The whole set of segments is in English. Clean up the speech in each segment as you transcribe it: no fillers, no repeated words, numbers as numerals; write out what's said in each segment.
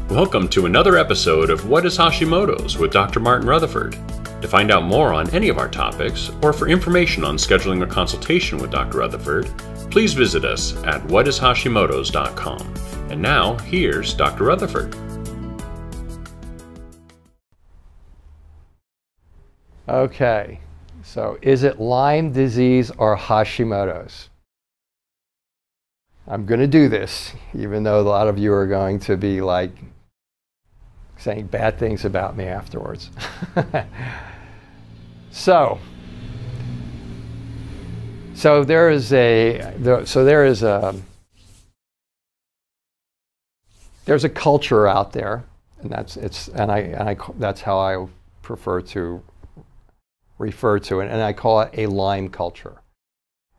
Welcome to another episode of What is Hashimoto's with Dr. Martin Rutherford. To find out more on any of our topics, or for information on scheduling a consultation with Dr. Rutherford, please visit us at whatishashimotos.com. And now, here's Dr. Rutherford. Okay, so is it Lyme disease or Hashimoto's? I'm going to do this, even though a lot of you are going to be like saying bad things about me afterwards. So there is there's a culture out there, and that's how I prefer to refer to it, and I call it a Lyme culture.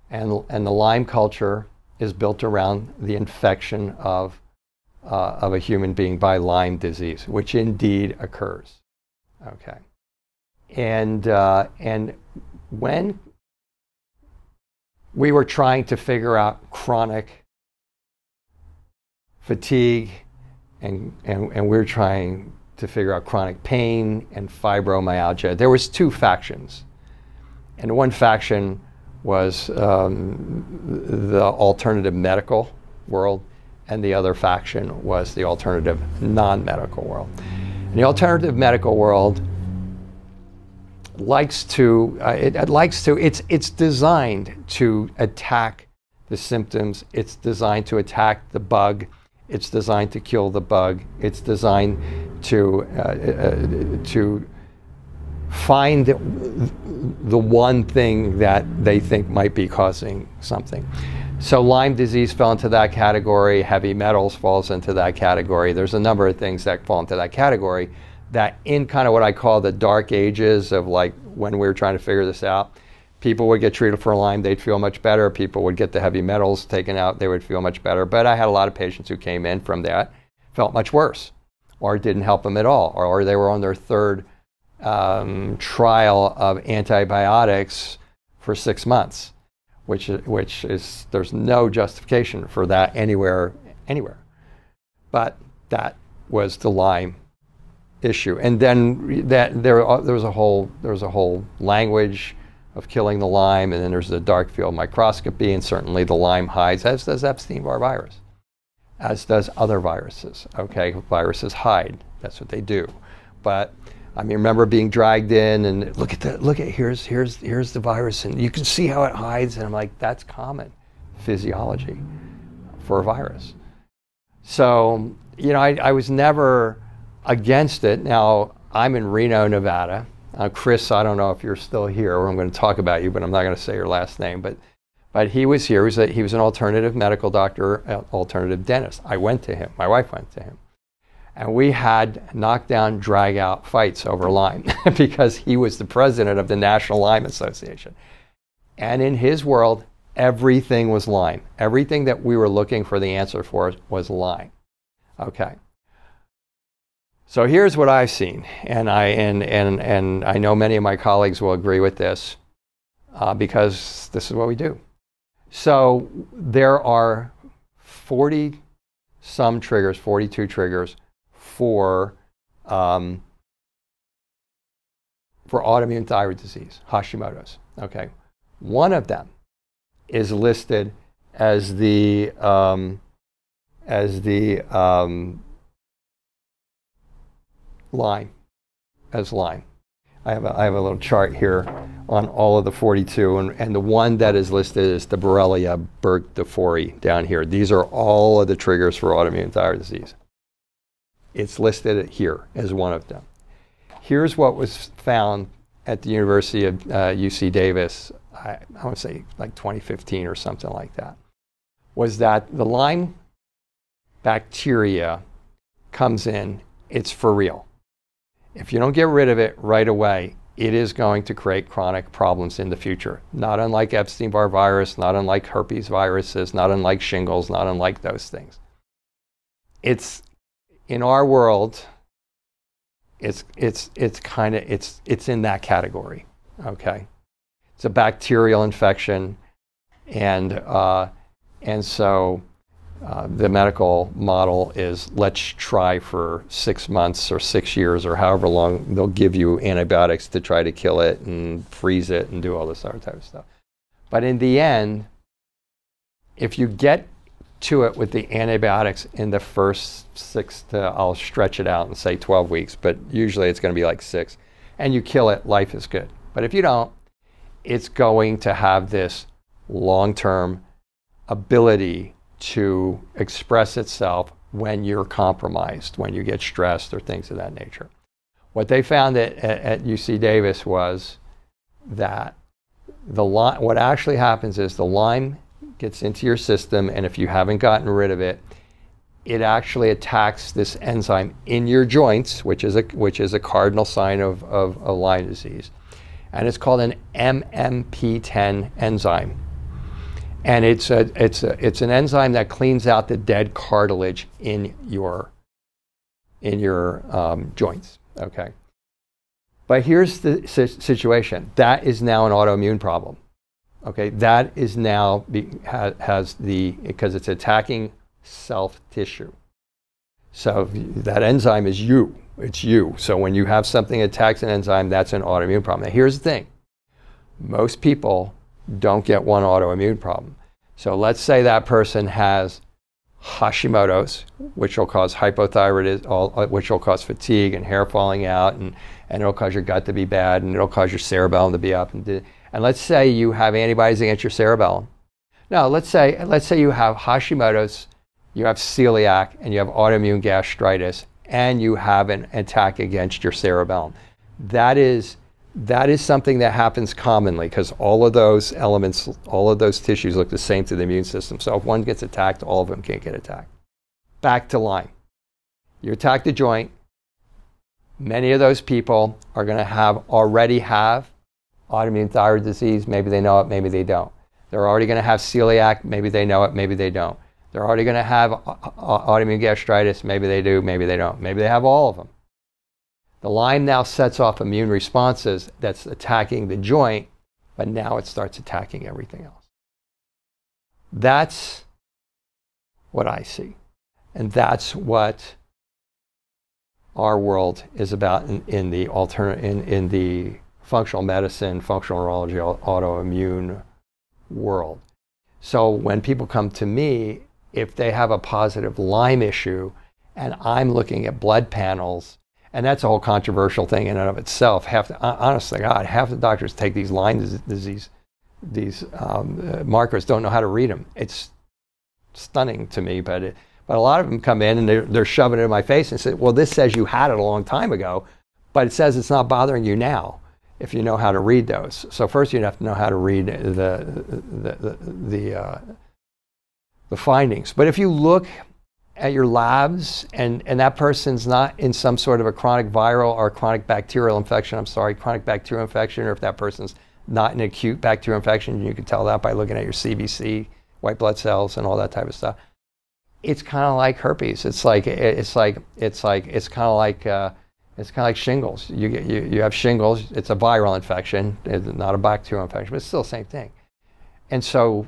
And the Lyme culture is built around the infection of a human being by Lyme disease, which indeed occurs. Okay, and when we were trying to figure out chronic fatigue, and we're trying to figure out chronic pain and fibromyalgia, there was two factions, and one faction was the alternative medical world, and the other faction was the alternative non-medical world. And the alternative medical world it's designed to attack the symptoms. It's designed to attack the bug. It's designed to kill the bug. It's designed to find the one thing that they think might be causing something. So Lyme disease fell into that category. Heavy metals falls into that category. There's a number of things that fall into that category that in kind of what I call the dark ages of like when we were trying to figure this out, people would get treated for Lyme, they'd feel much better. People would get the heavy metals taken out, they would feel much better. But I had a lot of patients who came in from that, felt much worse, or it didn't help them at all, or they were on their third trial of antibiotics for 6 months, which is there's no justification for that anywhere. But that was the Lyme issue, and then there was a whole language of killing the Lyme, and then there's the dark field microscopy, and certainly the Lyme hides, as does Epstein-Barr virus, as does other viruses. Okay, viruses hide. That's what they do. But I mean, remember being dragged in and look at here's the virus, and you can see how it hides, and I'm like, that's common physiology for a virus. So I was never against it. Now I'm in Reno, Nevada. Chris, I don't know if you're still here, or I'm going to talk about you, but I'm not going to say your last name. But he was here. He was an alternative medical doctor, alternative dentist. I went to him. My wife went to him. And we had knockdown, drag-out fights over Lyme because he was the president of the National Lyme Association. And in his world, everything was Lyme. Everything that we were looking for the answer for was Lyme. Okay. So here's what I've seen, and I know many of my colleagues will agree with this because this is what we do. So there are 40-some triggers, 42 triggers for autoimmune thyroid disease, Hashimoto's. Okay, one of them is listed as the Lyme, as Lyme. I have a little chart here on all of the 42, and the one that is listed is the Borrelia burgdorferi down here. These are all of the triggers for autoimmune thyroid disease. It's listed here as one of them. Here's what was found at the University of UC Davis, I want to say like 2015 or something like that, was that the Lyme bacteria comes in, it's for real. If you don't get rid of it right away, it is going to create chronic problems in the future. Not unlike Epstein-Barr virus, not unlike herpes viruses, not unlike shingles, not unlike those things. It's in our world, it's in that category. Okay, it's a bacterial infection, and so The medical model is let's try for 6 months or 6 years or however long they'll give you antibiotics to try to kill it and freeze it and do all this other type of stuff. But in the end, if you get to it with the antibiotics in the first 6 to, I'll stretch it out and say 12 weeks, but usually it's going to be like 6, and you kill it, life is good. But if you don't, it's going to have this long-term ability to express itself when you're compromised, when you get stressed or things of that nature. What they found at UC Davis was that what actually happens is the Lyme gets into your system, and if you haven't gotten rid of it, it actually attacks this enzyme in your joints, which is a cardinal sign of Lyme disease. And it's called an MMP10 enzyme. And it's an enzyme that cleans out the dead cartilage in your joints. Okay. But here's the situation. That is now an autoimmune problem. Okay. That is now because it's attacking self tissue. So that enzyme is you. It's you. So when you have something that attacks an enzyme, that's an autoimmune problem. Now here's the thing. Most people don't get one autoimmune problem. So let's say that person has Hashimoto's, which will cause hypothyroidism, which will cause fatigue and hair falling out, and it'll cause your gut to be bad, and it'll cause your cerebellum to be up. And let's say you have antibodies against your cerebellum. Now let's say you have Hashimoto's, you have celiac, and you have autoimmune gastritis, and you have an attack against your cerebellum. That is something that happens commonly because all of those elements, all of those tissues look the same to the immune system. So if one gets attacked, all of them can't get attacked. Back to Lyme. You attack the joint. Many of those people are going to already have autoimmune thyroid disease. Maybe they know it, maybe they don't. They're already going to have celiac. Maybe they know it, maybe they don't. They're already going to have autoimmune gastritis. Maybe they do, maybe they don't. Maybe they have all of them. The Lyme now sets off immune responses that's attacking the joint, but now it starts attacking everything else. That's what I see. And that's what our world is about in the functional medicine, functional neurology, autoimmune world. So when people come to me, if they have a positive Lyme issue and I'm looking at blood panels, and that's a whole controversial thing in and of itself. Honestly, God, half the doctors take these Lyme disease, these markers, don't know how to read them. It's stunning to me, but a lot of them come in and they're shoving it in my face and say, well, this says you had it a long time ago, but it says it's not bothering you now if you know how to read those. So first you have to know how to read the findings. But if you look at your labs and that person's not in some sort of a chronic viral or chronic bacterial infection, chronic bacterial infection, or if that person's not an acute bacterial infection, you can tell that by looking at your CBC, white blood cells, and all that type of stuff. It's kind of like herpes. It's kind of like shingles. You have shingles. It's a viral infection. It's not a bacterial infection, but it's still the same thing. And so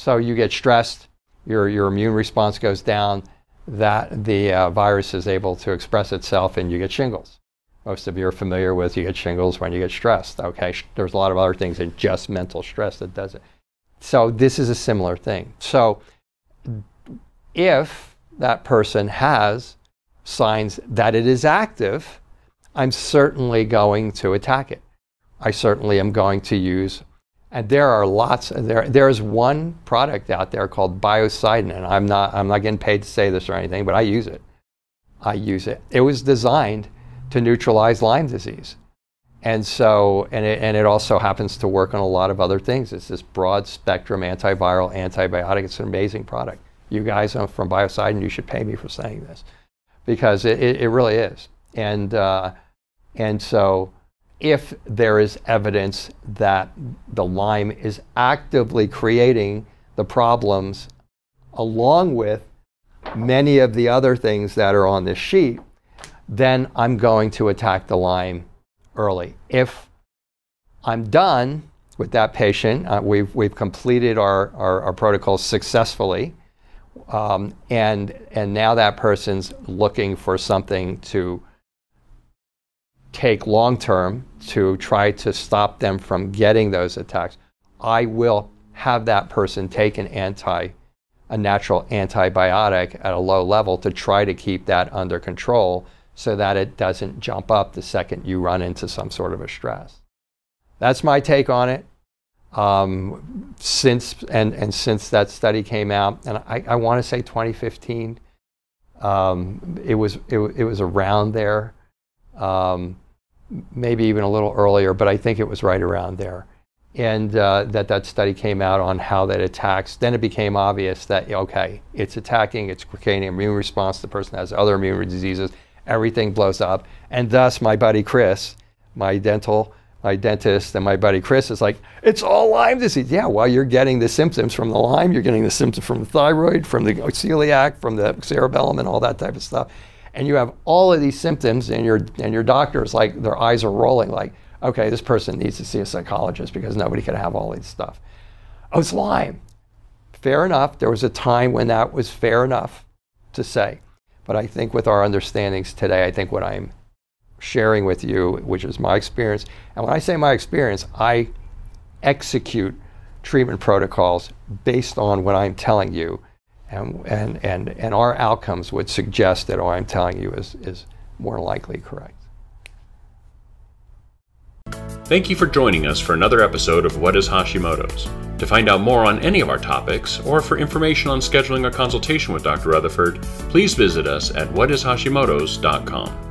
you get stressed. Your immune response goes down. That the virus is able to express itself, and you get shingles. Most of you are familiar with you get shingles when you get stressed. Okay, there's a lot of other things than just mental stress that does it. So this is a similar thing. So if that person has signs that it is active, I'm certainly going to attack it. I certainly am going to use. And there are lots. There's one product out there called biocidin, and I'm not getting paid to say this or anything, but I use it. It was designed to neutralize Lyme disease, and it also happens to work on a lot of other things. It's this broad spectrum antiviral antibiotic. It's an amazing product. You guys from Biocidin, you should pay me for saying this, because it really is. And so, if there is evidence that the Lyme is actively creating the problems along with many of the other things that are on this sheet, then I'm going to attack the Lyme early. If I'm done with that patient, we've completed our protocol successfully, And now that person's looking for something to take long term to try to stop them from getting those attacks, I will have that person take a natural antibiotic at a low level to try to keep that under control so that it doesn't jump up the second you run into some sort of a stress. That's my take on it. Since that study came out, and I want to say 2015, it was around there, maybe even a little earlier, but I think it was right around there. And that study came out on how that attacks. Then it became obvious that, okay, it's attacking, it's creating an immune response. The person has other immune diseases. Everything blows up. And thus, my buddy Chris, my dentist, and my buddy Chris is like, it's all Lyme disease. Yeah, well, you're getting the symptoms from the Lyme. You're getting the symptoms from the thyroid, from the celiac, from the cerebellum, and all that type of stuff. And you have all of these symptoms, and your doctor's like, their eyes are rolling like, okay, this person needs to see a psychologist because nobody can have all this stuff. Oh, it's Lyme. Fair enough. There was a time when that was fair enough to say. But I think with our understandings today, I think what I'm sharing with you, which is my experience, and when I say my experience, I execute treatment protocols based on what I'm telling you, and our outcomes would suggest that what I'm telling you is more likely correct. Thank you for joining us for another episode of What is Hashimoto's? To find out more on any of our topics, or for information on scheduling a consultation with Dr. Rutherford, please visit us at whatishashimotos.com.